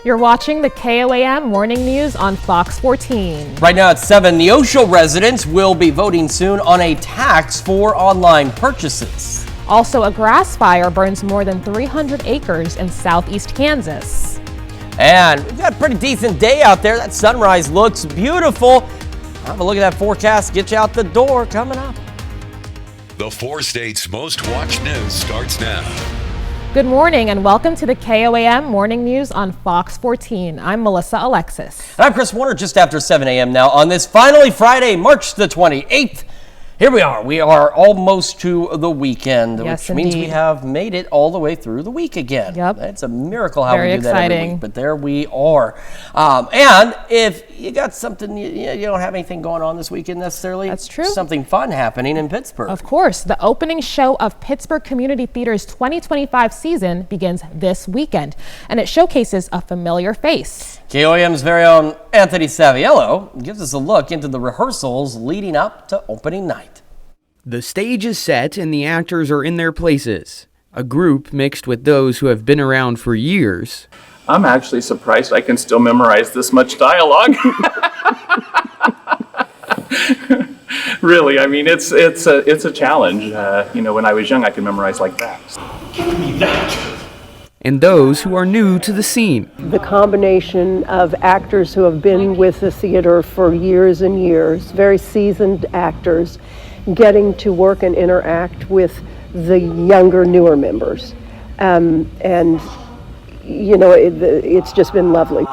You're watching the KOAM Morning News on Fox 14. Right now at 7, Neosho residents will be voting soon on a tax for online purchases. Also, a grass fire burns more than 300 acres in southeast Kansas. And we've got a pretty decent day out there. That sunrise looks beautiful. Have a look at that forecast. Get you out the door coming up. The 4 states' most watched news starts now. Good morning and welcome to the KOAM Morning News on Fox 14. I'm Melissa Alexis. And I'm Chris Warner, just after 7 a.m. now on this finally Friday, March the 28th. Here we are. We are almost to the weekend, Yes, which means we indeed. have made it all the way through the week again. Yep. It's a miracle how Very we do that every exciting. week, but there we are. And if you got something, you don't have anything going on this weekend necessarily. That's true. Something fun happening in Pittsburgh. Of course, the opening show of Pittsburgh Community Theater's 2025 season begins this weekend, and it showcases a familiar face. KOAM's very own Anthony Saviello gives us a look into the rehearsals leading up to opening night. The stage is set and the actors are in their places. A group mixed with those who have been around for years. I'm actually surprised I can still memorize this much dialogue. Really, I mean, it's a challenge. When I was young, I could memorize like that. Give me that. And those who are new to the scene. The combination of actors who have been with the theater for years and years, very seasoned actors, getting to work and interact with the younger, newer members. It's just been lovely.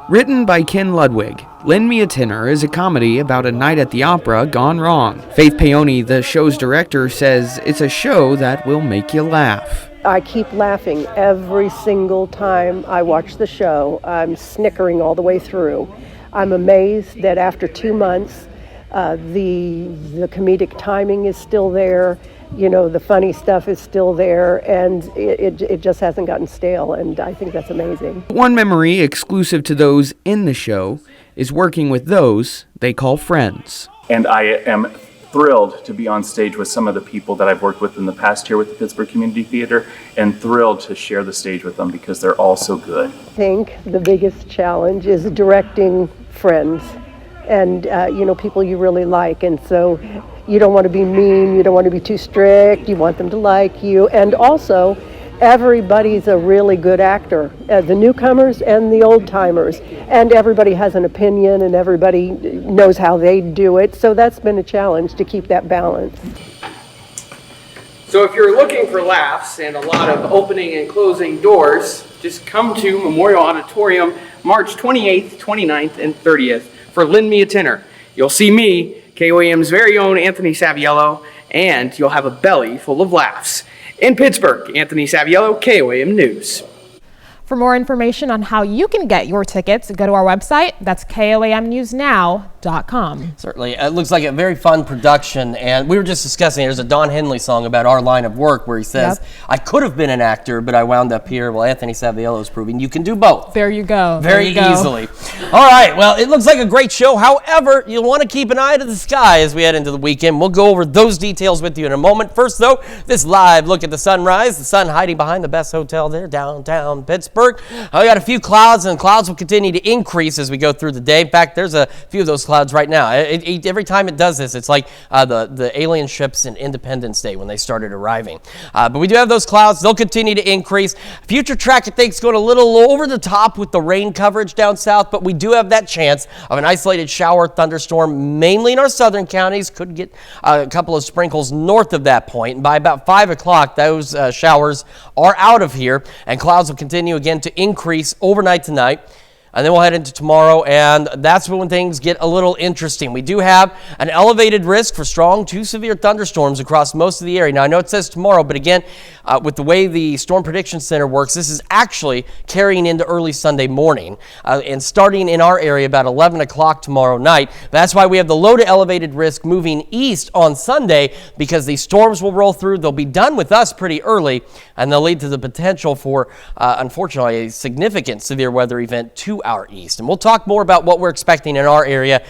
Written by Ken Ludwig, Lend Me a Tenor is a comedy about a night at the opera gone wrong. Faith Paoni, the show's director, says it's a show that will make you laugh. I keep laughing every single time I watch the show. I'm snickering all the way through. I'm amazed that after 2 months, the comedic timing is still there. The funny stuff is still there, and it just hasn't gotten stale, and I think that's amazing. One memory exclusive to those in the show is working with those they call friends. And I am thrilled to be on stage with some of the people that I've worked with in the past here with the Pittsburgh Community Theater, and thrilled to share the stage with them because they're all so good. I think the biggest challenge is directing friends and people you really like, and so you don't want to be mean, you don't want to be too strict, you want them to like you, and also everybody's a really good actor, the newcomers and the old timers, and everybody has an opinion and everybody knows how they do it, so that's been a challenge to keep that balance. So if you're looking for laughs and a lot of opening and closing doors, just come to Memorial Auditorium March 28th, 29th, and 30th for Lend Me a Tenor. You'll see me, KOAM's very own Anthony Saviello, and you'll have a belly full of laughs. In Pittsburgh, Anthony Saviello, KOAM News. For more information on how you can get your tickets, go to our website. That's KOAMNewsNow.com. Certainly. It looks like a very fun production. And we were just discussing, there's a Don Henley song about our line of work where he says, Yep. I could have been an actor, but I wound up here. Well, Anthony Saviello is proving you can do both. There you go. Very There you go. easily. All right. Well, it looks like a great show. However, you'll want to keep an eye to the sky as we head into the weekend. We'll go over those details with you in a moment. First, though, this live look at the sunrise. The sun hiding behind the best hotel there, downtown Pittsburgh. We got a few clouds, and clouds will continue to increase as we go through the day. In fact, there's a few of those clouds right now. Every time it does this, it's like the alien ships in Independence Day when they started arriving. But we do have those clouds. They'll continue to increase. Future track, I think, is going a little over the top with the rain coverage down south, but we do have that chance of an isolated shower thunderstorm, mainly in our southern counties. Could get a couple of sprinkles north of that point. And by about 5 o'clock, those showers are out of here, and clouds will continue again to increase overnight tonight. And then we'll head into tomorrow, and that's when things get a little interesting. We do have an elevated risk for strong to severe thunderstorms across most of the area. Now, I know it says tomorrow, but again, with the way the Storm Prediction Center works, this is actually carrying into early Sunday morning and starting in our area about 11 o'clock tomorrow night. That's why we have the low to elevated risk moving east on Sunday, because these storms will roll through. They'll be done with us pretty early, and they'll lead to the potential for, unfortunately, a significant severe weather event to to our east. And we'll talk more about what we're expecting in our area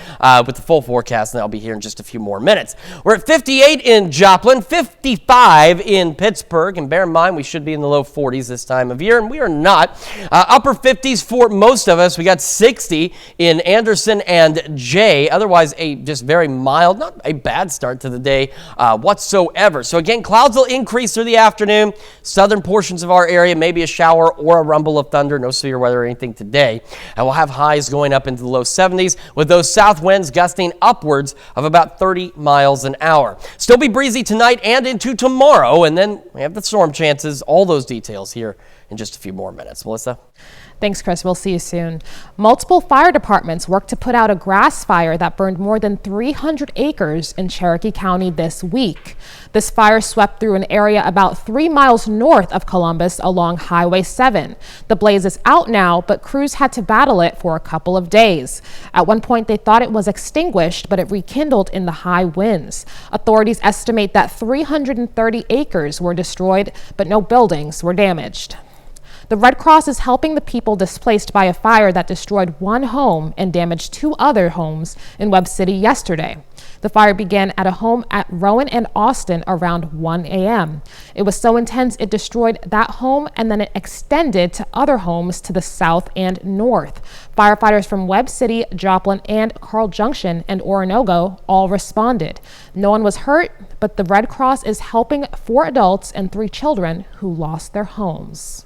with the full forecast, and that'll be here in just a few more minutes. We're at 58 in Joplin, 55 in Pittsburgh, and bear in mind we should be in the low 40s this time of year, and we are not. Upper 50s for most of us. We got 60 in Anderson and Jay. Otherwise, a just very mild, not a bad start to the day whatsoever. So again, clouds will increase through the afternoon. Southern portions of our area, maybe a shower or a rumble of thunder. No severe weather or anything today. And we'll have highs going up into the low 70s with those south winds gusting upwards of about 30 miles an hour. Still be breezy tonight and into tomorrow. And then we have the storm chances. All those details here in just a few more minutes. Melissa? Thanks, Chris. We'll see you soon. Multiple fire departments worked to put out a grass fire that burned more than 300 acres in Cherokee County this week. This fire swept through an area about 3 miles north of Columbus along Highway 7. The blaze is out now, but crews had to battle it for a couple of days. At one point, they thought it was extinguished, but it rekindled in the high winds. Authorities estimate that 330 acres were destroyed, but no buildings were damaged. The Red Cross is helping the people displaced by a fire that destroyed one home and damaged 2 other homes in Webb City yesterday. The fire began at a home at Rowan and Austin around 1 a.m. It was so intense it destroyed that home, and then it extended to other homes to the south and north. Firefighters from Webb City, Joplin, and Carl Junction and Oronogo all responded. No one was hurt, but the Red Cross is helping 4 adults and 3 children who lost their homes.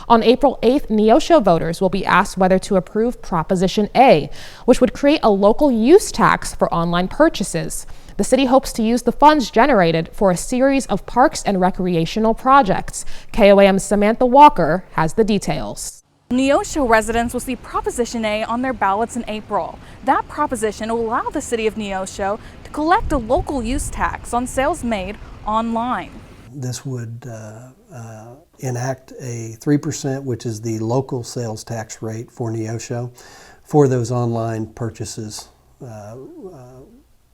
On April 8th, Neosho voters will be asked whether to approve Proposition A, which would create a local use tax for online purchases. The city hopes to use the funds generated for a series of parks and recreational projects. KOAM's Samantha Walker has the details. Neosho residents will see Proposition A on their ballots in April. That proposition will allow the city of Neosho to collect a local use tax on sales made online. This would enact a 3%, which is the local sales tax rate for Neosho, for those online purchases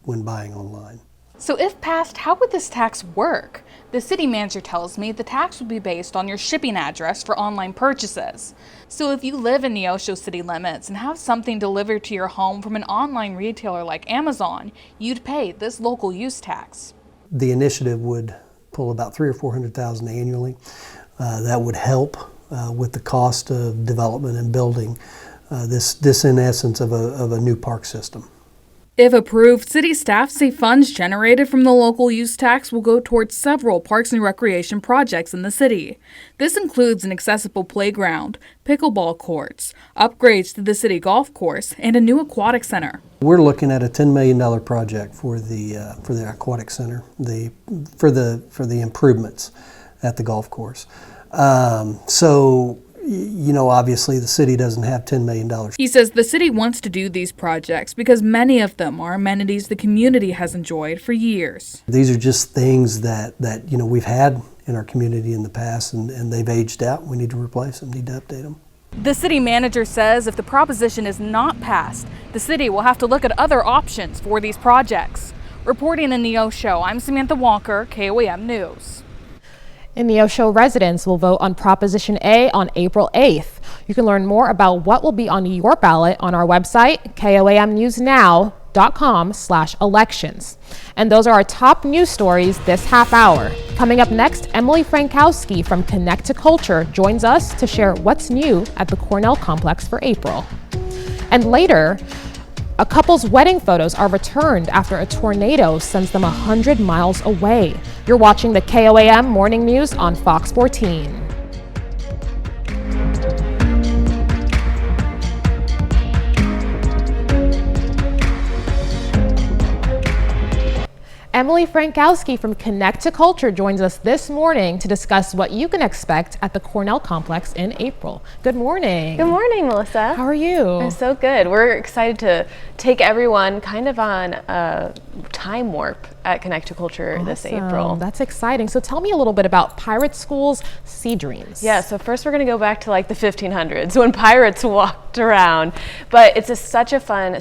when buying online. So if passed, how would this tax work? The city manager tells me the tax would be based on your shipping address for online purchases. So if you live in Neosho city limits and have something delivered to your home from an online retailer like Amazon, you'd pay this local use tax. The initiative would pull about $300,000 or $400,000 annually. That would help with the cost of development and building this in essence of a new park system. If approved, city staff say funds generated from the local use tax will go towards several parks and recreation projects in the city. This includes an accessible playground, pickleball courts, upgrades to the city golf course, and a new aquatic center. We're looking at a $10 million project for the aquatic center, for the improvements at the golf course. So, you know, obviously the city doesn't have $10 million. He says the city wants to do these projects because many of them are amenities the community has enjoyed for years. These are just things that you know, we've had in our community in the past, and they've aged out. We need to replace them, need to update them. The city manager says if the proposition is not passed, the city will have to look at other options for these projects. Reporting in Neosho, I'm Samantha Walker, KOAM News. And Neosho residents will vote on Proposition A on April 8th. You can learn more about what will be on your ballot on our website, koamnewsnow.com/elections. And those are our top news stories this half hour. Coming up next, Emily Frankowski from Connect to Culture joins us to share what's new at the Cornell Complex for April. And later, a couple's wedding photos are returned after a tornado sends them 100 miles away. You're watching the KOAM Morning News on Fox 14. Emily Frankowski from Connect to Culture joins us this morning to discuss what you can expect at the Cornell Complex in April. Good morning. Good morning, Melissa. How are you? I'm so good. We're excited to take everyone kind of on a time warp at Connect to Culture this April. That's exciting. So tell me a little bit about Pirate School's Sea Dreams. Yeah, so first we're going to go back to like the 1500s when pirates walked around. But it's such a fun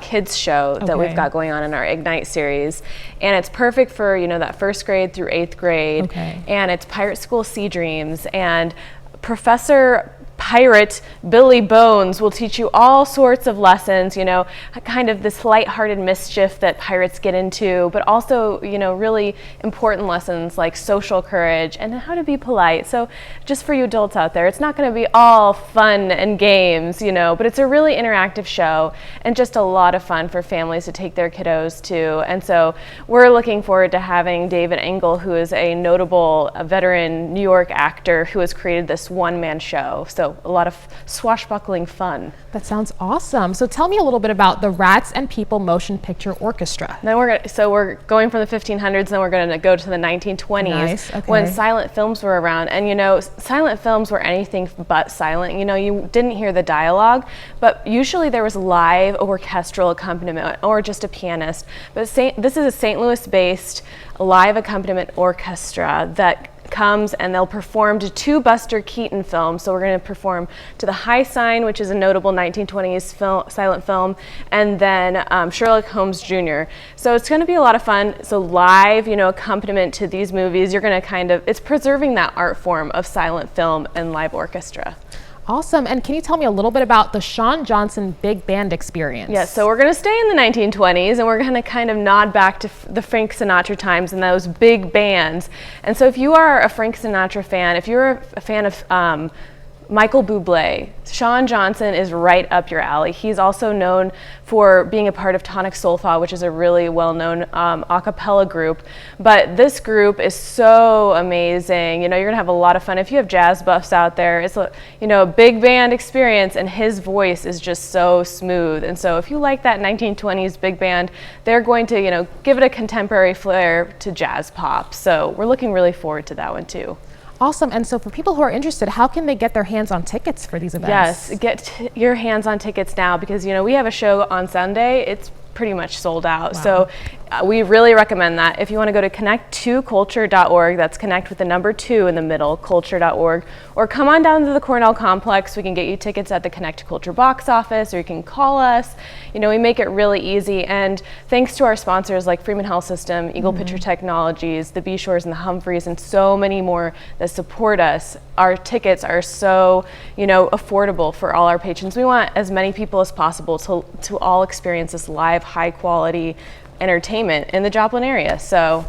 kids show that we've got going on in our Ignite series. And it's perfect for, you know, that first grade through 8th grade. And it's Pirate School Sea Dreams. And Professor pirate Billy Bones will teach you all sorts of lessons, you know, kind of this lighthearted mischief that pirates get into, but also, you know, really important lessons like social courage and how to be polite. So just for you adults out there, it's not going to be all fun and games, you know, but it's a really interactive show and just a lot of fun for families to take their kiddos to. And so we're looking forward to having David Engel, who is a notable veteran New York actor who has created this one-man show. So a lot of swashbuckling fun. That sounds awesome. So tell me a little bit about the Rats and People Motion Picture Orchestra. Then we're going from the 1500s, then we're going to go to the 1920s. Nice. Okay. When silent films were around. And you know, silent films were anything but silent. You know, you didn't hear the dialogue, but usually there was live orchestral accompaniment or just a pianist. But this is a St. Louis-based live accompaniment orchestra that comes and they'll perform to 2 Buster Keaton films. So we're going to perform to The High Sign, which is a notable 1920s silent film, and then Sherlock Holmes Jr. So it's going to be a lot of fun. So live, you know, accompaniment to these movies, you're going to it's preserving that art form of silent film and live orchestra. Awesome. And can you tell me a little bit about the Sean Johnson Big Band experience? Yes, so we're going to stay in the 1920s and we're going to kind of nod back to the Frank Sinatra times and those big bands. And so if you are a Frank Sinatra fan, if you're a fan of Michael Bublé, Sean Johnson is right up your alley. He's also known for being a part of Tonic Soul Fa, which is a really well-known a cappella group. But this group is so amazing. You know, you're gonna have a lot of fun. If you have jazz buffs out there, it's a, you know, a big band experience, and his voice is just so smooth. And so if you like that 1920s big band, they're going to, you know, give it a contemporary flair to jazz pop. So we're looking really forward to that one too. Awesome. And so for people who are interested, how can they get their hands on tickets for these events? Yes, get your hands on tickets now, because, you know, we have a show on Sunday. It's pretty much sold out. Wow. So we really recommend that. If you want to go to connect2culture.org, that's connect with the number 2 in the middle, culture.org, or come on down to the Cornell Complex. We can get you tickets at the Connect to Culture box office, or you can call us. You know, we make it really easy. And thanks to our sponsors like Freeman Health System, Eagle Picture Technologies, the B Shores and the Humphreys, and so many more that support us, our tickets are so, you know, affordable for all our patrons. We want as many people as possible to all experience this live, high quality entertainment in the Joplin area. So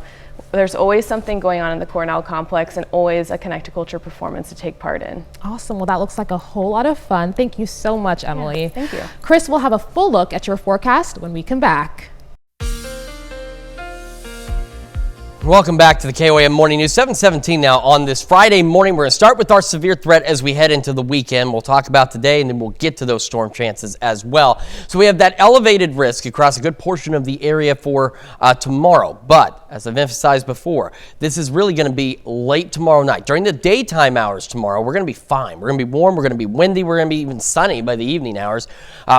there's always something going on in the Cornell Complex and always a Connect to Culture performance to take part in. Awesome. Well, that looks like a whole lot of fun. Thank you so much, Emily. Yeah, thank you. Chris will have a full look at your forecast when we come back. Welcome back to the KOAM Morning News. 7:17 now on this Friday morning. We're going to start with our severe threat as we head into the weekend. We'll talk about today, and then we'll get to those storm chances as well. So we have that elevated risk across a good portion of the area for tomorrow. But as I've emphasized before, this is really going to be late tomorrow night. During the daytime hours tomorrow, we're going to be fine. We're going to be warm. We're going to be windy. We're going to be even sunny by the evening hours,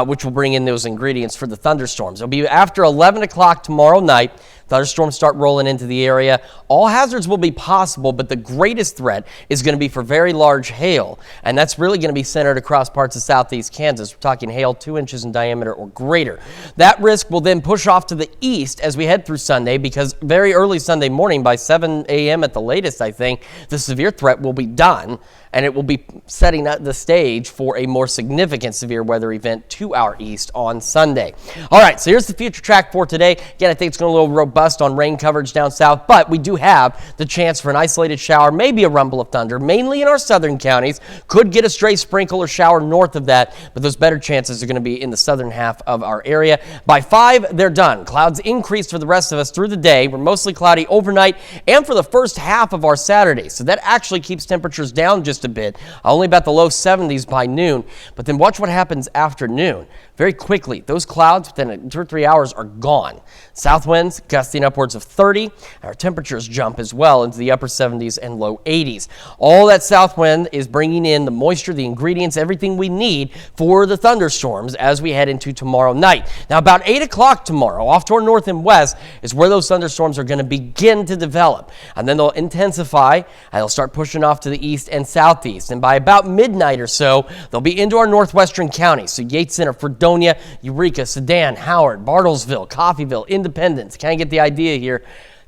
which will bring in those ingredients for the thunderstorms. It'll be after 11 o'clock tomorrow night. Thunderstorms start rolling into the area. All hazards will be possible, but the greatest threat is going to be for very large hail, and that's really going to be centered across parts of southeast Kansas. We're talking hail 2 inches in diameter or greater. That risk will then push off to the east as we head through Sunday, because very early Sunday morning, by 7 a.m. at the latest, I think, the severe threat will be done, and it will be setting up the stage for a more significant severe weather event to our east on Sunday. All right, so here's the future track for today. Again, I think it's going to be a little robust on rain coverage down south, but we do have the chance for an isolated shower, maybe a rumble of thunder, mainly in our southern counties. Could get a stray sprinkle or shower north of that, but those better chances are going to be in the southern half of our area. By 5, they're done. Clouds increase for the rest of us through the day. We're mostly cloudy overnight and for the first half of our Saturday, so that actually keeps temperatures down just a bit, only about the low 70s by noon. But then watch what happens after noon. Very quickly, those clouds within 2 or 3 hours are gone. South winds gusting upwards of 30. Our temperatures jump as well into the upper 70s and low 80s. All that south wind is bringing in the moisture, the ingredients, everything we need for the thunderstorms as we head into tomorrow night. Now, about 8 o'clock tomorrow, off to our north and west, is where those thunderstorms are going to begin to develop. And then they'll intensify, and they'll start pushing off to the east and southeast. And by about midnight or so, they'll be into our northwestern counties. So Yates Center, Fredonia, Eureka, Sedan, Howard, Bartlesville, Coffeyville, Independence. Kind of get the idea here.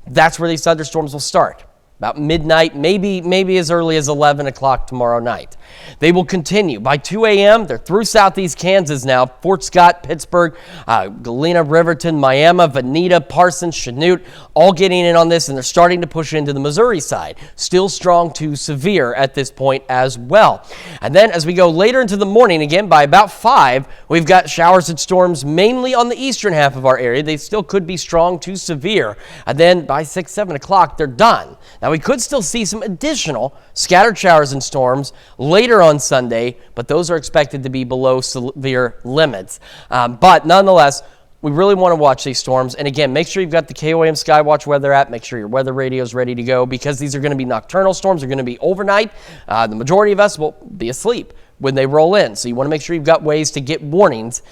That's where these thunderstorms will start. about midnight, maybe as early as 11 o'clock tomorrow night. They will continue. By 2 a.m., they're through southeast Kansas now. Fort Scott, Pittsburgh, Galena, Riverton, Miami, Veneta, Parsons, Chanute, all getting in on this, and they're starting to push into the Missouri side. Still strong to severe at this point as well. And then as we go later into the morning, again, by about 5, we've got showers and storms mainly on the eastern half of our area. They still could be strong to severe. And then by 6, 7 o'clock, they're done. Now, we could still see some additional scattered showers and storms later on Sunday, but those are expected to be below severe limits. But nonetheless, we really want to watch these storms. And again, make sure you've got the KOAM Skywatch weather app. Make sure your weather radio is ready to go, because these are going to be nocturnal storms. They're going to be overnight. The majority of us will be asleep when they roll in. So you want to make sure you've got ways to get warnings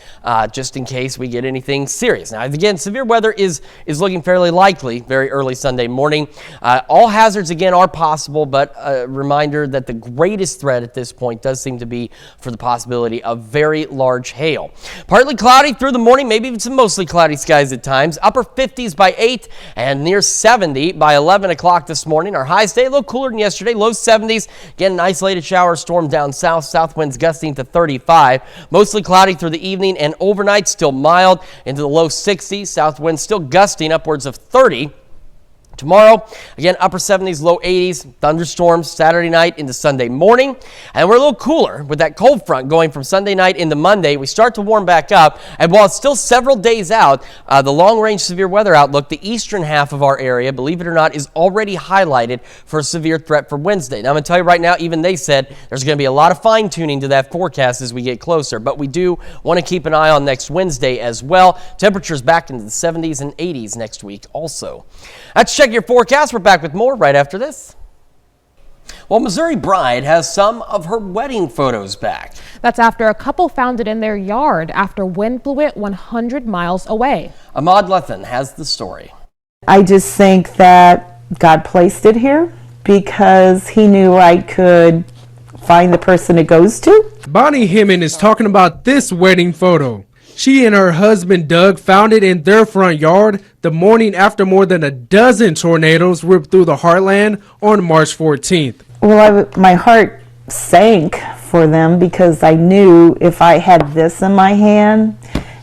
just in case we get anything serious. Now, again, severe weather is looking fairly likely very early Sunday morning. All hazards, again, are possible, but a reminder that the greatest threat at this point does seem to be for the possibility of very large hail. Partly cloudy through the morning, maybe even some mostly cloudy skies at times. Upper 50s by 8 and near 70 by 11 o'clock this morning. Our highs stay a little cooler than yesterday, low 70s. Again, an isolated shower storm down south winds gusting to 35. Mostly cloudy through the evening and overnight, still mild into the low 60s. South winds still gusting upwards of 30. Tomorrow, again, upper 70s, low 80s, thunderstorms Saturday night into Sunday morning. And we're a little cooler with that cold front going from Sunday night into Monday. We start to warm back up. And while it's still several days out, the long-range severe weather outlook, the eastern half of our area, believe it or not, is already highlighted for a severe threat for Wednesday. Now, I'm going to tell you right now, even they said there's going to be a lot of fine-tuning to that forecast as we get closer. But we do want to keep an eye on next Wednesday as well. Temperatures back into the 70s and 80s next week also. Let's check your forecast. We're back with more right after this. Well, Missouri bride has some of her wedding photos back. That's after a couple found it in their yard after wind blew it 100 miles away. Ahmad Lethan has the story. I just think that God placed it here because he knew I could find the person it goes to. Bonnie Hemman is talking about this wedding photo. She and her husband Doug found it in their front yard the morning after more than a dozen tornadoes ripped through the heartland on March 14th. Well, my heart sank for them because I knew if I had this in my hand,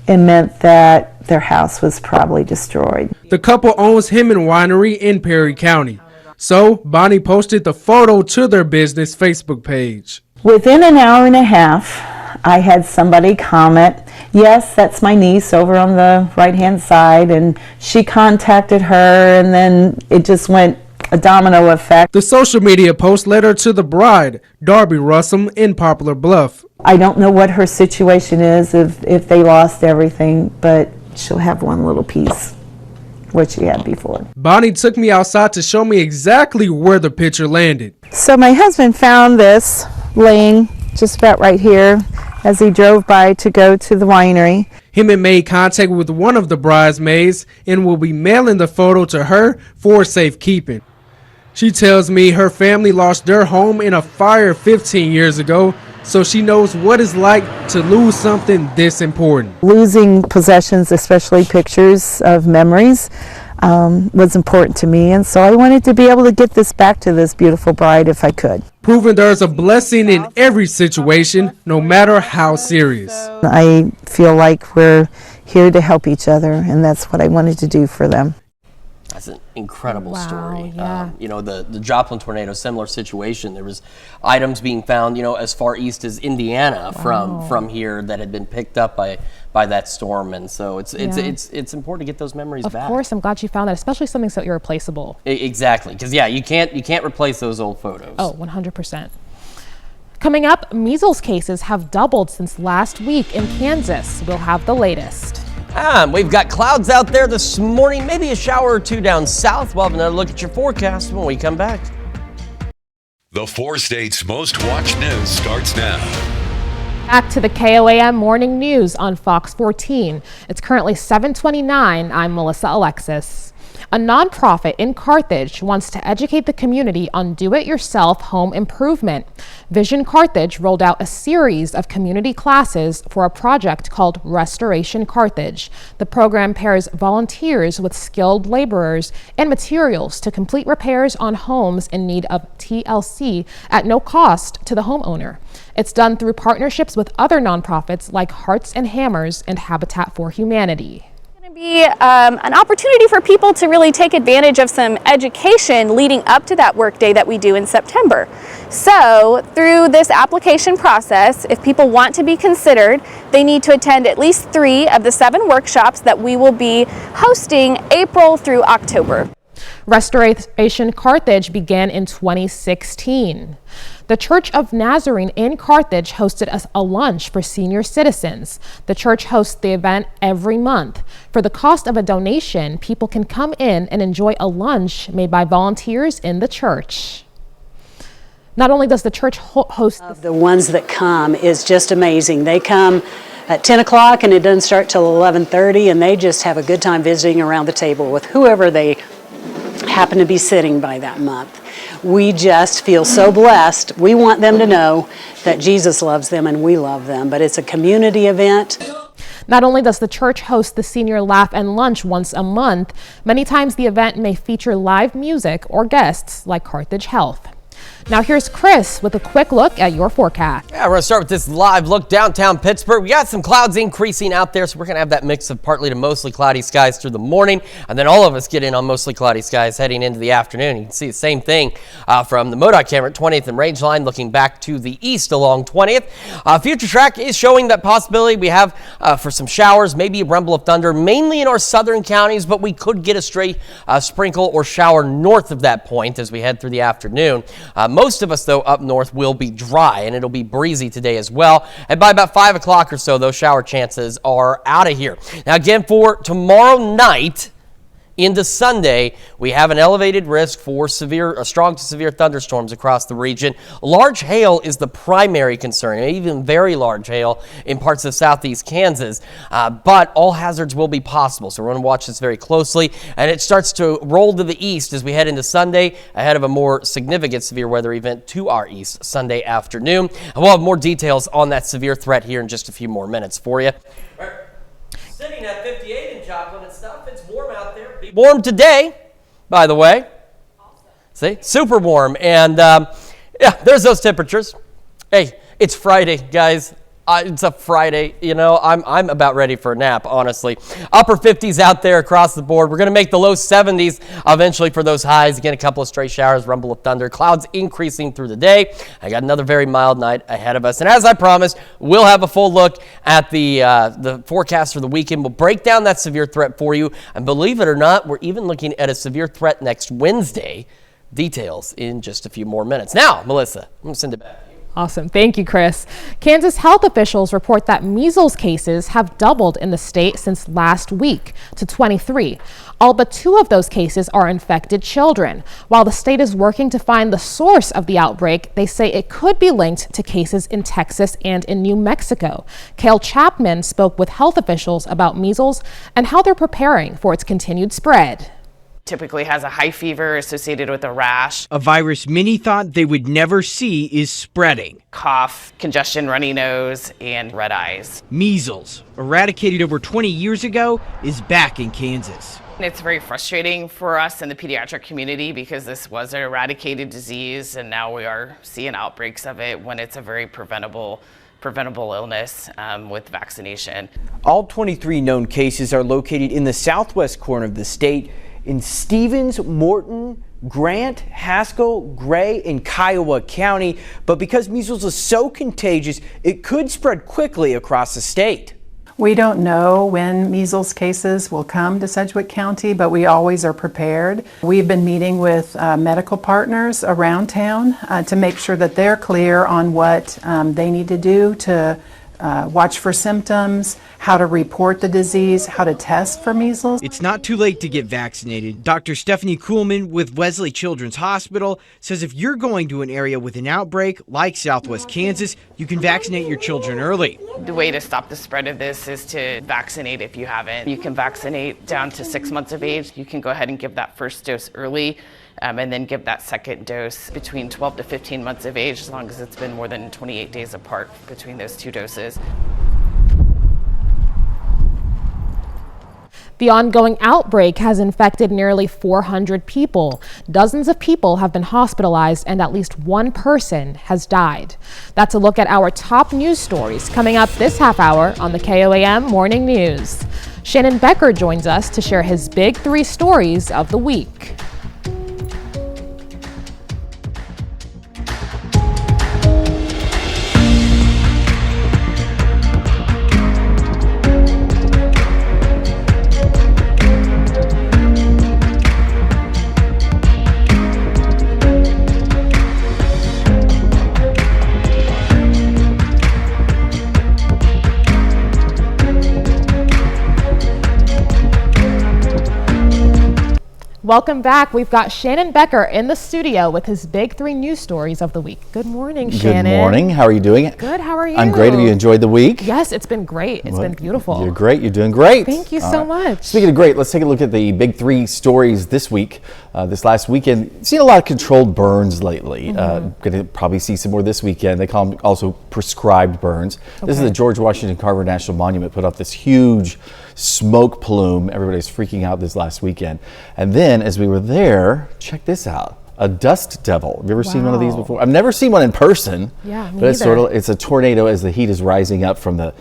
it meant that their house was probably destroyed. The couple owns Hemman Winery in Perry County. So Bonnie posted the photo to their business Facebook page. Within an hour and a half, I had somebody comment, yes, that's my niece over on the right-hand side, and she contacted her, and then it just went a domino effect. The social media post led her to the bride, Darby Russell, in Poplar Bluff. I don't know what her situation is if they lost everything, but she'll have one little piece, what she had before. Bonnie took me outside to show me exactly where the picture landed. So my husband found this laying just about right here as he drove by to go to the winery. Hemman made contact with one of the bridesmaids and will be mailing the photo to her for safekeeping. She tells me her family lost their home in a fire 15 years ago, so she knows what it's like to lose something this important. Losing possessions, especially pictures of memories, was important to me, and so I wanted to be able to get this back to this beautiful bride if I could. Proving there's a blessing in every situation, no matter how serious. I feel like we're here to help each other, and that's what I wanted to do for them. That's an incredible story. Yeah. The Joplin tornado, similar situation. There was items being found, as far east as Indiana from here that had been picked up by that storm, and so it's important to get those memories back. Of course, I'm glad you found that, especially something so irreplaceable. Exactly, because you can't replace those old photos. Oh, 100%. Coming up, measles cases have doubled since last week in Kansas. We'll have the latest. We've got clouds out there this morning, maybe a shower or two down south. We'll have another look at your forecast when we come back. The 4 states' most watched news starts now. Back to the KOAM Morning News on Fox 14. It's currently 7:29. I'm Melissa Alexis. A nonprofit in Carthage wants to educate the community on do-it-yourself home improvement. Vision Carthage rolled out a series of community classes for a project called Restoration Carthage. The program pairs volunteers with skilled laborers and materials to complete repairs on homes in need of TLC at no cost to the homeowner. It's done through partnerships with other nonprofits like Hearts and Hammers and Habitat for Humanity. Be an opportunity for people to really take advantage of some education leading up to that work day that we do in September. So through this application process, if people want to be considered, they need to attend at least 3 of the 7 workshops that we will be hosting April through October. Restoration Carthage began in 2016. The Church of Nazarene in Carthage hosted a lunch for senior citizens. The church hosts the event every month. For the cost of a donation, people can come in and enjoy a lunch made by volunteers in the church. Not only does the church host the ones that come is just amazing. They come at 10 o'clock and it doesn't start till 11:30, and they just have a good time visiting around the table with whoever they happen to be sitting by that month. We just feel so blessed. We want them to know that Jesus loves them and we love them, but it's a community event. Not only does the church host the Senior Laugh and Lunch once a month, many times the event may feature live music or guests like Carthage Health. Now here's Chris with a quick look at your forecast. Yeah, we're going to start with this live look downtown Pittsburgh. We got some clouds increasing out there, so we're going to have that mix of partly to mostly cloudy skies through the morning, and then all of us get in on mostly cloudy skies heading into the afternoon. You can see the same thing from the MoDOT camera at 20th and Rangeline looking back to the east along 20th. Future Track is showing that possibility we have for some showers, maybe a rumble of thunder, mainly in our southern counties, but we could get a stray sprinkle or shower north of that point as we head through the afternoon. Most of us, though, up north will be dry, and it'll be breezy today as well. And by about 5 o'clock or so, those shower chances are out of here. Now, again, for tomorrow night into Sunday, we have an elevated risk for strong to severe thunderstorms across the region. Large hail is the primary concern, even very large hail in parts of southeast Kansas. But all hazards will be possible, so we're going to watch this very closely. And it starts to roll to the east as we head into Sunday, ahead of a more significant severe weather event to our east Sunday afternoon. And we'll have more details on that severe threat here in just a few more minutes for you. Sitting at 58 in Joplin and stuff. It's warm out there. Be warm today, by the way. Awesome. See, super warm. And yeah, there's those temperatures. Hey, it's Friday, guys. It's a Friday, you know, I'm about ready for a nap, honestly. Upper 50s out there across the board. We're going to make the low 70s eventually for those highs. Again, a couple of stray showers, rumble of thunder, clouds increasing through the day. I got another very mild night ahead of us. And as I promised, we'll have a full look at the forecast for the weekend. We'll break down that severe threat for you. And believe it or not, we're even looking at a severe threat next Wednesday. Details in just a few more minutes. Now, Melissa, I'm going to send it back. Awesome. Thank you, Chris. Kansas health officials report that measles cases have doubled in the state since last week to 23. All but 2 of those cases are infected children. While the state is working to find the source of the outbreak, they say it could be linked to cases in Texas and in New Mexico. Cale Chapman spoke with health officials about measles and how they're preparing for its continued spread. Typically has a high fever associated with a rash. A virus many thought they would never see is spreading. Cough, congestion, runny nose, and red eyes. Measles, eradicated over 20 years ago, is back in Kansas. It's very frustrating for us in the pediatric community because this was an eradicated disease and now we are seeing outbreaks of it when it's a very preventable illness with vaccination. All 23 known cases are located in the southwest corner of the state, in Stevens, Morton, Grant, Haskell, Gray, and Kiowa County. But because measles is so contagious, it could spread quickly across the state. We don't know when measles cases will come to Sedgwick County, but we always are prepared. We've been meeting with medical partners around town to make sure that they're clear on what they need to do to watch for symptoms, how to report the disease, how to test for measles. It's not too late to get vaccinated. Dr. Stephanie Kuhlman with Wesley Children's Hospital says if you're going to an area with an outbreak like Southwest Kansas, you can vaccinate your children early. The way to stop the spread of this is to vaccinate if you haven't. You can vaccinate down to 6 months of age. You can go ahead and give that first dose early. And then give that second dose between 12 to 15 months of age, as long as it's been more than 28 days apart between those 2 doses. The ongoing outbreak has infected nearly 400 people. Dozens of people have been hospitalized and at least one person has died. That's a look at our top news stories coming up this half hour on the KOAM Morning News. Shannon Becker joins us to share his big 3 stories of the week. Welcome back. We've got Shannon Becker in the studio with his big 3 news stories of the week. Good morning, Shannon. Good morning. How are you doing? Good. How are you? I'm great. Have you enjoyed the week? Yes, it's been great. It's been beautiful. You're great. You're doing great. Thank you so much. Speaking of great, let's take a look at the big 3 stories this week. This last weekend, seen a lot of controlled burns lately. Going to probably see some more this weekend. They call them also prescribed burns. This is the George Washington Carver National Monument put up this huge smoke plume. Everybody's freaking out this last weekend. And then as we were there, check this out. A dust devil. Have you ever seen one of these before? I've never seen one in person. Yeah, me but it's it's a tornado as the heat is rising up from the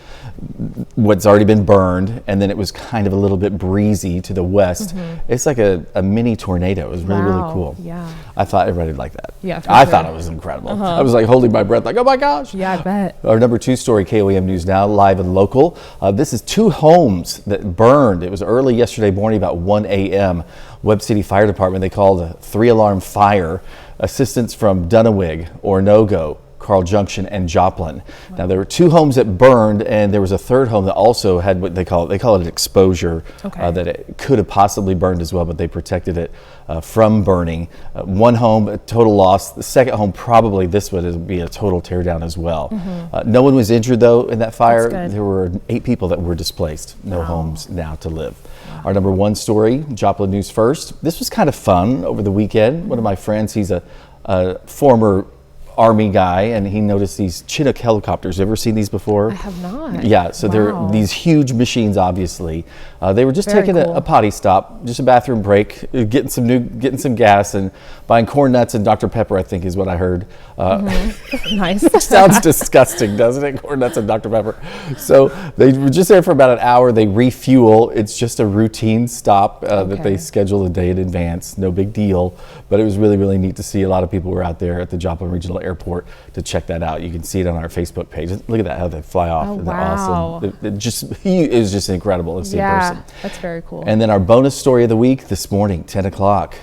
what's already been burned, and then it was kind of a little bit breezy to the west. It's like a mini tornado. It was really, really cool. Yeah. I thought everybody liked that. Yeah, I thought it was incredible. I was like holding my breath like, oh my gosh. Yeah, I bet. Our number 2 story, KOAM News Now, live and local. This is 2 homes that burned. It was early yesterday morning, about 1 a.m. Webb City Fire Department, they called a 3-alarm fire. Assistance from Dunawig, Ornogo, Carl Junction, and Joplin. Now there were 2 homes that burned, and there was a 3rd home that also had what they call it an exposure, that it could have possibly burned as well, but they protected it from burning. 1 home, a total loss. The 2nd home, probably this would be a total tear down as well. No one was injured though in that fire. There were 8 people that were displaced. No homes now to live. Our number 1 story, Joplin News First. This was kind of fun over the weekend. One of my friends, he's a former Army guy, and he noticed these Chinook helicopters. Ever seen these before? I have not. Yeah, so they're these huge machines, obviously. They were just taking a potty stop, just a bathroom break, getting some gas, and buying corn nuts and Dr. Pepper, I think is what I heard. Nice. Sounds disgusting, doesn't it? Corn nuts and Dr. Pepper. So they were just there for about an hour. They refuel. It's just a routine stop that they schedule a day in advance. No big deal. But it was really, really neat to see. A lot of people were out there at the Joplin Regional Airport to check that out. You can see it on our Facebook page. Look at that, how they fly off. Oh, Isn't wow. that awesome? It was just incredible to see in person. That's very cool. And then our bonus story of the week this morning, 10 o'clock.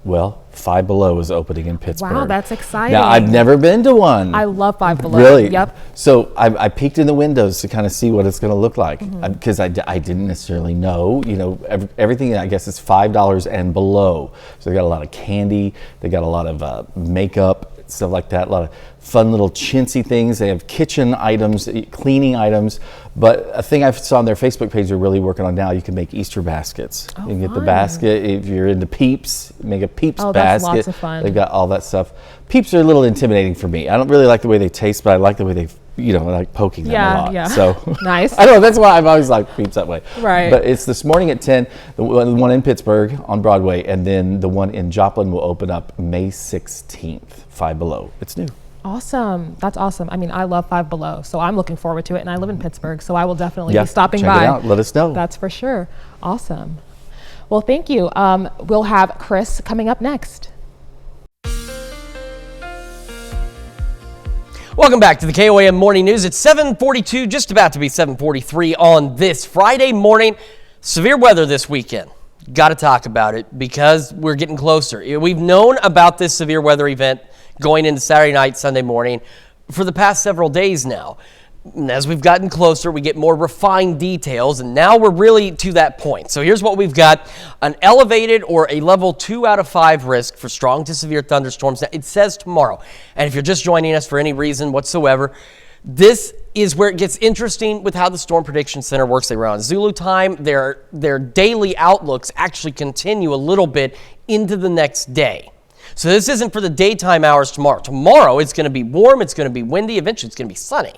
Well, Five Below is opepeing in Pittsburgh. Wow, that's exciting. Now, I've never been to one. I love Five Below. Really? Yep. So I peeked in the windows to kind of see what it's going to look like, because I didn't necessarily know. You know, everything I guess is $5 and below. So they got a lot of candy. They got a lot of makeup, stuff like that. A lot of fun little chintzy things. They have kitchen items, cleaning items. But a thing I saw on their Facebook page they're really working on now, you can make Easter baskets. You can get the basket. If you're into Peeps, make a Peeps basket. That's lots of fun. They've got all that stuff. Peeps are a little intimidating for me. I don't really like the way they taste, but I like the way they, I like poking them a lot. Yeah. So Nice. I don't know, that's why I've always liked Peeps that way. Right. But it's this morning at 10, the one in Pittsburgh on Broadway, and then the one in Joplin will open up May 16th, Five Below. It's new. Awesome. That's awesome. I mean, I love Five Below, so I'm looking forward to it, and I live in Pittsburgh, so I will definitely be stopping by. Check it out. Let us know. That's for sure. Awesome. Well, thank you. We'll have Chris coming up next. Welcome back to the KOAM Morning News. It's 7:42, just about to be 7:43 on this Friday morning. Severe weather this weekend. Got to talk about it because we're getting closer. We've known about this severe weather event going into Saturday night, Sunday morning for the past several days now. And as we've gotten closer, we get more refined details, and now we're really to that point. So here's what we've got: an elevated or a level 2 out of 5 risk for strong to severe thunderstorms. Now, it says tomorrow, and if you're just joining us for any reason whatsoever, this is where it gets interesting with how the Storm Prediction Center works. They run on Zulu time. Their daily outlooks actually continue a little bit into the next day. So this isn't for the daytime hours tomorrow. Tomorrow it's going to be warm, it's going to be windy, eventually it's going to be sunny,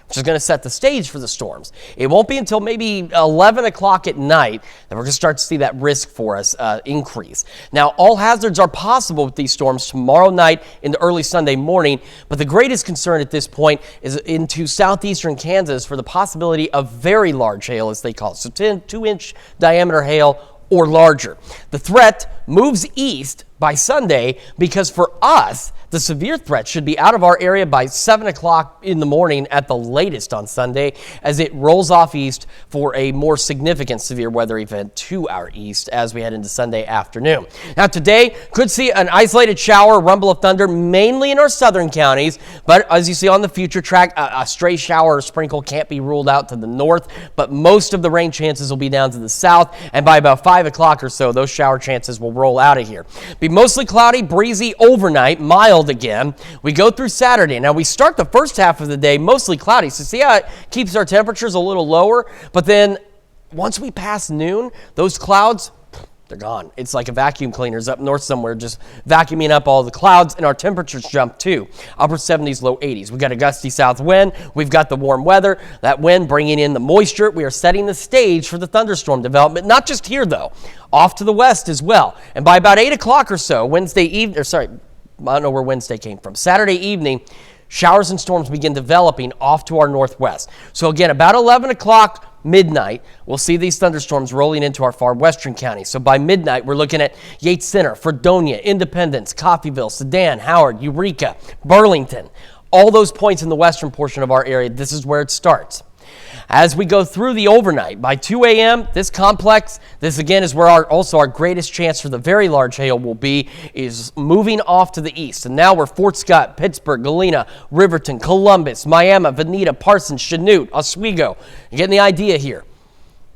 which is going to set the stage for the storms. It won't be until maybe 11 o'clock at night that we're going to start to see that risk for us increase. Now, all hazards are possible with these storms tomorrow night into early Sunday morning, but the greatest concern at this point is into southeastern Kansas for the possibility of very large hail, as they call it, so 2-inch diameter hail or larger. The threat moves east by Sunday because for us, the severe threat should be out of our area by 7 o'clock in the morning at the latest on Sunday, as it rolls off east for a more significant severe weather event to our east as we head into Sunday afternoon. Now today, could see an isolated shower, rumble of thunder, mainly in our southern counties, but as you see on the future track, a stray shower or sprinkle can't be ruled out to the north, but most of the rain chances will be down to the south, and by about 5 o'clock or so, those shower chances will roll out of here. Be mostly cloudy, breezy overnight, mild again. We go through Saturday. Now we start the first half of the day mostly cloudy, so see how it keeps our temperatures a little lower, but then once we pass noon, those clouds, they're gone. It's like a vacuum cleaner's up north somewhere just vacuuming up all the clouds, and our temperatures jump too. Upper 70s, low 80s. We've got a gusty south wind. We've got the warm weather. That wind bringing in the moisture. We are setting the stage for the thunderstorm development, not just here though, off to the west as well. And by about 8 o'clock or so, I don't know where Wednesday came from. Saturday evening, showers and storms begin developing off to our northwest. So again, about 11 o'clock, midnight, we'll see these thunderstorms rolling into our far western counties. So by midnight, we're looking at Yates Center, Fredonia, Independence, Coffeyville, Sedan, Howard, Eureka, Burlington. All those points in the western portion of our area, this is where it starts. As we go through the overnight, by 2 a.m., this complex, this again is where our greatest chance for the very large hail will be, is moving off to the east. And now we're Fort Scott, Pittsburgh, Galena, Riverton, Columbus, Miami, Veneta, Parsons, Chanute, Oswego. You're getting the idea here.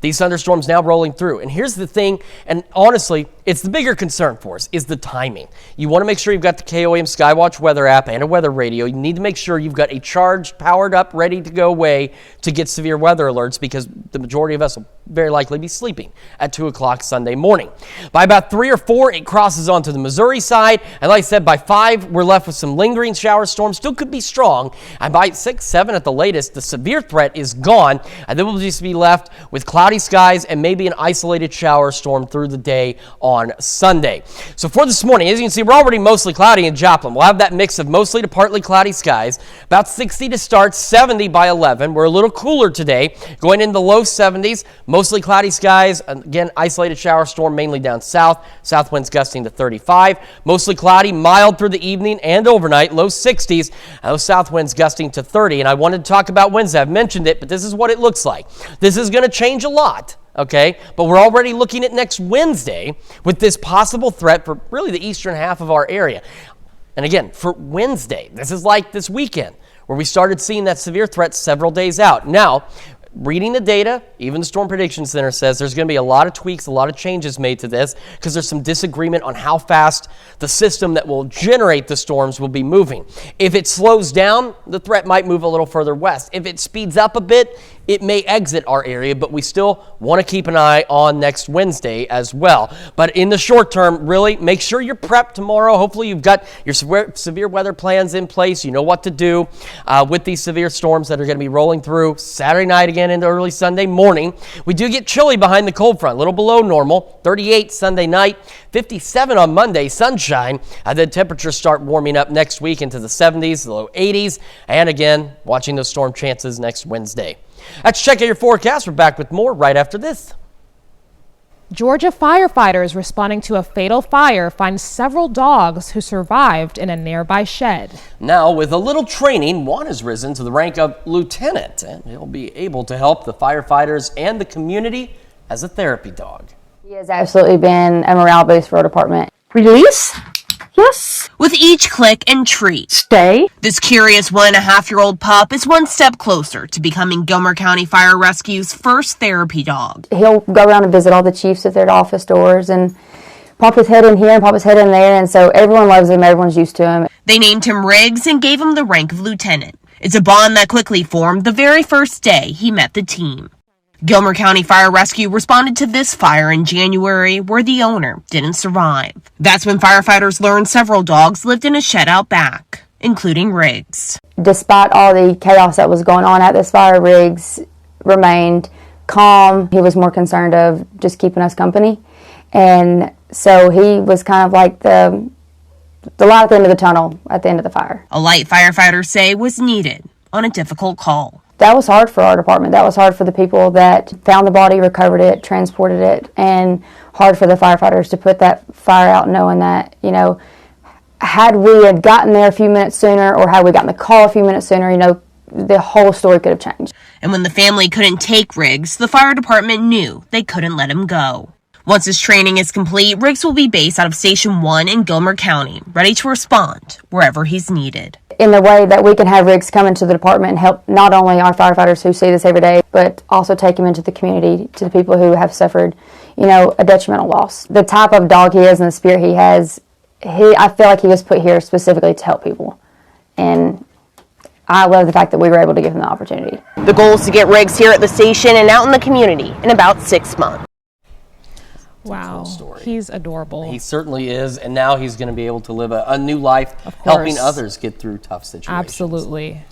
These thunderstorms now rolling through. And here's the thing, and honestly, it's the bigger concern for us, is the timing. You want to make sure you've got the KOAM Skywatch weather app and a weather radio. You need to make sure you've got a charged, powered up, ready to go way to get severe weather alerts, because the majority of us will very likely be sleeping at 2 o'clock Sunday morning. By about 3 or 4, it crosses onto the Missouri side. And like I said, by 5, we're left with some lingering shower storms. Still could be strong. And by 6, 7 at the latest, the severe threat is gone. And then we'll just be left with cloudy skies and maybe an isolated shower storm through the day on Sunday. So for this morning, as you can see, we're already mostly cloudy in Joplin. We'll have that mix of mostly to partly cloudy skies. About 60 to start, 70 by 11. We're a little cooler today, going into the low 70s. Mostly cloudy skies. Again, isolated shower storm mainly down south. South winds gusting to 35. Mostly cloudy, mild through the evening and overnight. Low 60s. And those south winds gusting to 30. And I wanted to talk about Wednesday. I've mentioned it, but this is what it looks like. This is going to change a lot. Okay, but we're already looking at next Wednesday with this possible threat for really the eastern half of our area. And again, for Wednesday, this is like this weekend where we started seeing that severe threat several days out. Now, reading the data, even the Storm Prediction Center says there's going to be a lot of tweaks, a lot of changes made to this because there's some disagreement on how fast the system that will generate the storms will be moving. If it slows down, the threat might move a little further west. If it speeds up a bit, it may exit our area, but we still want to keep an eye on next Wednesday as well. But in the short term, really, make sure you're prepped tomorrow. Hopefully you've got your severe weather plans in place. You know what to do with these severe storms that are going to be rolling through Saturday night again into early Sunday morning. We do get chilly behind the cold front, a little below normal. 38 Sunday night, 57 on Monday, sunshine. And then temperatures start warming up next week into the 70s, the low 80s. And again, watching those storm chances next Wednesday. Let's check out your forecast. We're back with more right after this. Georgia firefighters responding to a fatal fire find several dogs who survived in a nearby shed. Now, with a little training, Juan has risen to the rank of lieutenant, and he'll be able to help the firefighters and the community as a therapy dog. He has absolutely been a morale boost for our department. Release. Yes. With each click and treat. Stay. This curious 1.5-year-old pup is one step closer to becoming Gilmer County Fire Rescue's first therapy dog. He'll go around and visit all the chiefs at their office doors and pop his head in here and pop his head in there, and so everyone loves him, everyone's used to him. They named him Riggs and gave him the rank of lieutenant. It's a bond that quickly formed the very first day he met the team. Gilmer County Fire Rescue responded to this fire in January where the owner didn't survive. That's when firefighters learned several dogs lived in a shed out back, including Riggs. Despite all the chaos that was going on at this fire, Riggs remained calm. He was more concerned of just keeping us company. And so he was kind of like the light at the end of the tunnel at the end of the fire. A light firefighters say was needed on a difficult call. That was hard for our department. That was hard for the people that found the body, recovered it, transported it, and hard for the firefighters to put that fire out knowing that, you know, had we had gotten there a few minutes sooner or had we gotten the call a few minutes sooner, you know, the whole story could have changed. And when the family couldn't take Riggs, the fire department knew they couldn't let him go. Once his training is complete, Riggs will be based out of Station 1 in Gilmer County, ready to respond wherever he's needed. In the way that we can have Riggs come into the department and help not only our firefighters who see this every day, but also take him into the community to the people who have suffered, you know, a detrimental loss. The type of dog he is and the spirit he has, I feel like he was put here specifically to help people. And I love the fact that we were able to give him the opportunity. The goal is to get Riggs here at the station and out in the community in about 6 months. Wow, he's adorable. He certainly is, and now he's going to be able to live a new life, helping others get through tough situations. Absolutely.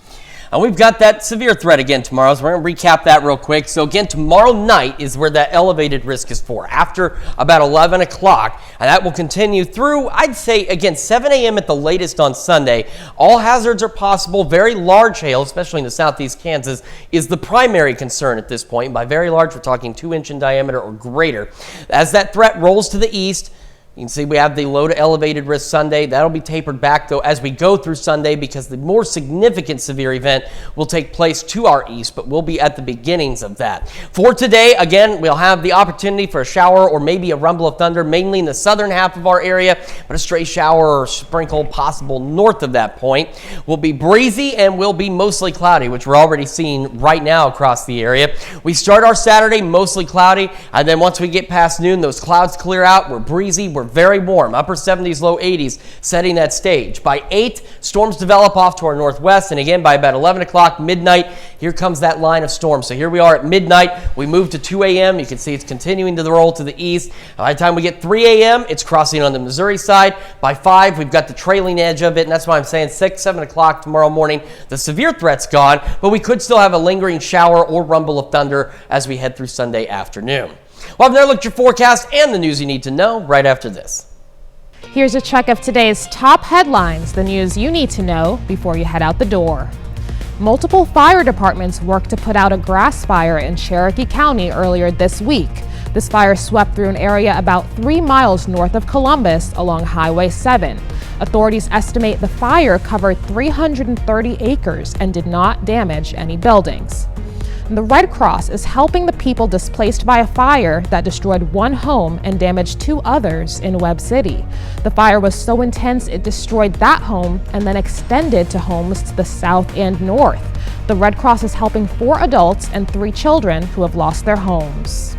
And we've got that severe threat again tomorrow, so we're going to recap that real quick. So again, tomorrow night is where that elevated risk is for, after about 11 o'clock, and that will continue through, I'd say, again, 7 a.m. at the latest on Sunday. All hazards are possible. Very large hail, especially in the southeast Kansas, is the primary concern at this point. By very large, we're talking 2-inch in diameter or greater. As that threat rolls to the east, you can see we have the low to elevated risk Sunday. That'll be tapered back, though, as we go through Sunday because the more significant severe event will take place to our east, but we'll be at the beginnings of that. For today, again, we'll have the opportunity for a shower or maybe a rumble of thunder, mainly in the southern half of our area, but a stray shower or sprinkle possible north of that point. Will be breezy and will be mostly cloudy, which we're already seeing right now across the area. We start our Saturday mostly cloudy, and then once we get past noon, those clouds clear out. We're breezy. We're very warm, upper 70s, low 80s, setting that stage. By 8, storms develop off to our northwest, and again, by about 11 o'clock, midnight, here comes that line of storms. So here we are at midnight. We move to 2 a.m. You can see it's continuing to roll to the east. By the time we get 3 a.m., it's crossing on the Missouri side. By 5, we've got the trailing edge of it, and that's why I'm saying 6, 7 o'clock tomorrow morning. The severe threat's gone, but we could still have a lingering shower or rumble of thunder as we head through Sunday afternoon. We'll have another look at your forecast and the news you need to know right after this. Here's a check of today's top headlines, the news you need to know before you head out the door. Multiple fire departments worked to put out a grass fire in Cherokee County earlier this week. This fire swept through an area about 3 miles north of Columbus along Highway 7. Authorities estimate the fire covered 330 acres and did not damage any buildings. The Red Cross is helping the people displaced by a fire that destroyed one home and damaged 2 others in Webb City. The fire was so intense it destroyed that home and then extended to homes to the south and north. The Red Cross is helping 4 adults and 3 children who have lost their homes.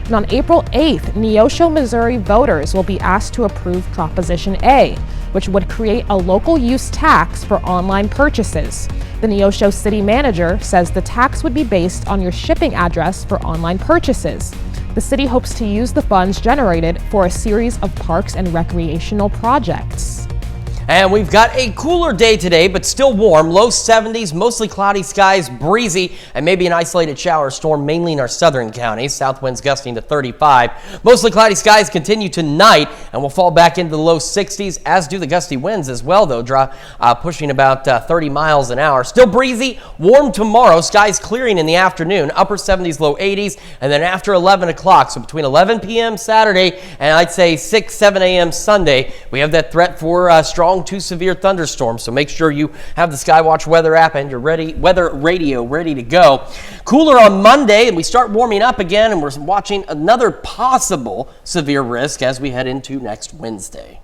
And on April 8th, Neosho, Missouri voters will be asked to approve Proposition A, which would create a local use tax for online purchases. The Neosho city manager says the tax would be based on your shipping address for online purchases. The city hopes to use the funds generated for a series of parks and recreational projects. And we've got a cooler day today, but still warm. Low 70s, mostly cloudy skies, breezy, and maybe an isolated shower storm, mainly in our southern counties. South winds gusting to 35. Mostly cloudy skies continue tonight, and will fall back into the low 60s, as do the gusty winds as well, though, pushing about 30 miles an hour. Still breezy, warm tomorrow. Skies clearing in the afternoon, upper 70s, low 80s, and then after 11 o'clock, so between 11 p.m. Saturday and I'd say 6, 7 a.m. Sunday, we have that threat for strong to severe thunderstorms, so make sure you have the Skywatch weather app and your weather radio ready to go. Cooler on Monday, and we start warming up again, and we're watching another possible severe risk as we head into next Wednesday.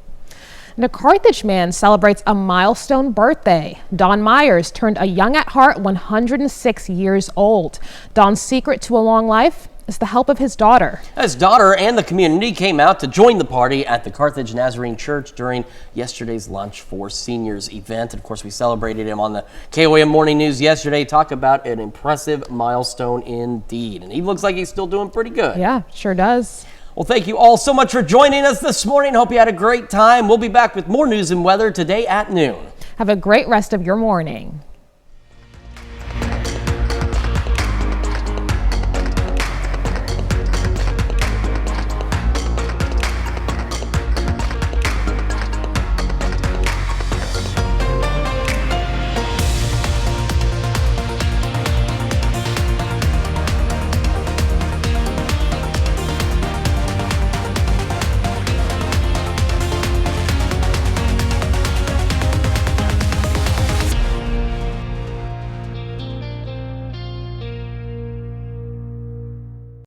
And a Carthage man celebrates a milestone birthday. Don Myers turned a young at heart 106 years old. Don's secret to a long life is the help of his daughter. His daughter and the community came out to join the party at the Carthage Nazarene Church during yesterday's Lunch for Seniors event. And of course, we celebrated him on the KOAM Morning News yesterday. Talk about an impressive milestone indeed. And he looks like he's still doing pretty good. Yeah, sure does. Well, thank you all so much for joining us this morning. Hope you had a great time. We'll be back with more news and weather today at noon. Have a great rest of your morning.